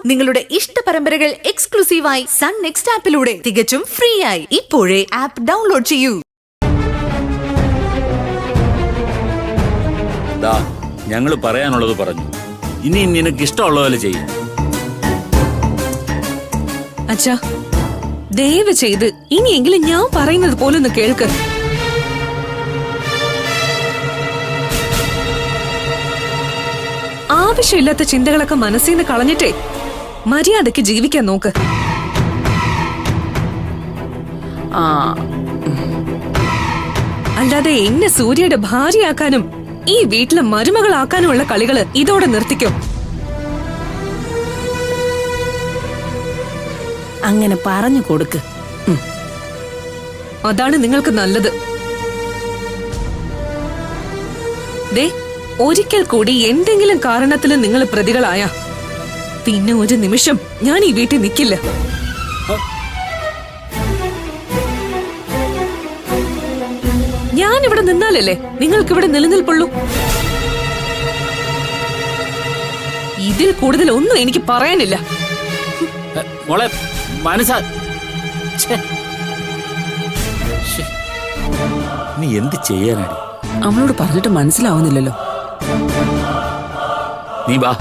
നിങ്ങളുടെ ഇഷ്ട പരമ്പരകൾ എക്സ്ക്ലൂസീവായി സൺ നെക്സ്റ്റ് ആപ്പിലൂടെ തികച്ചും ഫ്രീ ആയി ഇപ്പോഴേ ആപ്പ് ഡൗൺലോഡ് ചെയ്യൂ. ഞങ്ങൾ പറയാനുള്ളത് പറഞ്ഞു. ഇനി നിനക്ക് ഇഷ്ടമുള്ള പോലെ ചെയ്യും. അച്ഛാ, ദയവ് ചെയ്ത് ഇനിയെങ്കിലും ഞാൻ പറയുന്നത് പോലെ ഒന്ന് കേൾക്ക്. ആവശ്യമില്ലാത്ത ചിന്തകളൊക്കെ മനസ്സിൽ നിന്ന് കളഞ്ഞിട്ടേ മര്യാദയ്ക്ക് ജീവിക്കാൻ നോക്ക്. അല്ലാതെ എന്നെ സൂര്യയുടെ ഭാര്യയാക്കാനും ഈ വീട്ടിലെ മരുമകളാക്കാനുമുള്ള കളികള് ഇതോടെ നിർത്തിക്കോ. അങ്ങനെ പറഞ്ഞു കൊടുക്ക്. അതാണ് നിങ്ങൾക്ക് നല്ലത്. ദേ, ഒരിക്കൽ കൂടി എന്തെങ്കിലും കാരണത്തിൽ നിങ്ങൾ പ്രതികളായ പിന്നെ ഒരു നിമിഷം ഞാൻ ഈ വീട്ടിൽ നിൽക്കില്ല. ഞാൻ ഇവിടെ നിന്നാലല്ലേ നിങ്ങൾക്ക് ഇവിടെ നിലനിൽപ്പുള്ളൂ. ഇതിൽ കൂടുതൽ ഒന്നും എനിക്ക് പറയാനില്ല. നീ എന്ത് ചെയ്യാനാണ്? അവളോട് പറഞ്ഞിട്ട് മനസ്സിലാവുന്നില്ലല്ലോ. നീ വാ.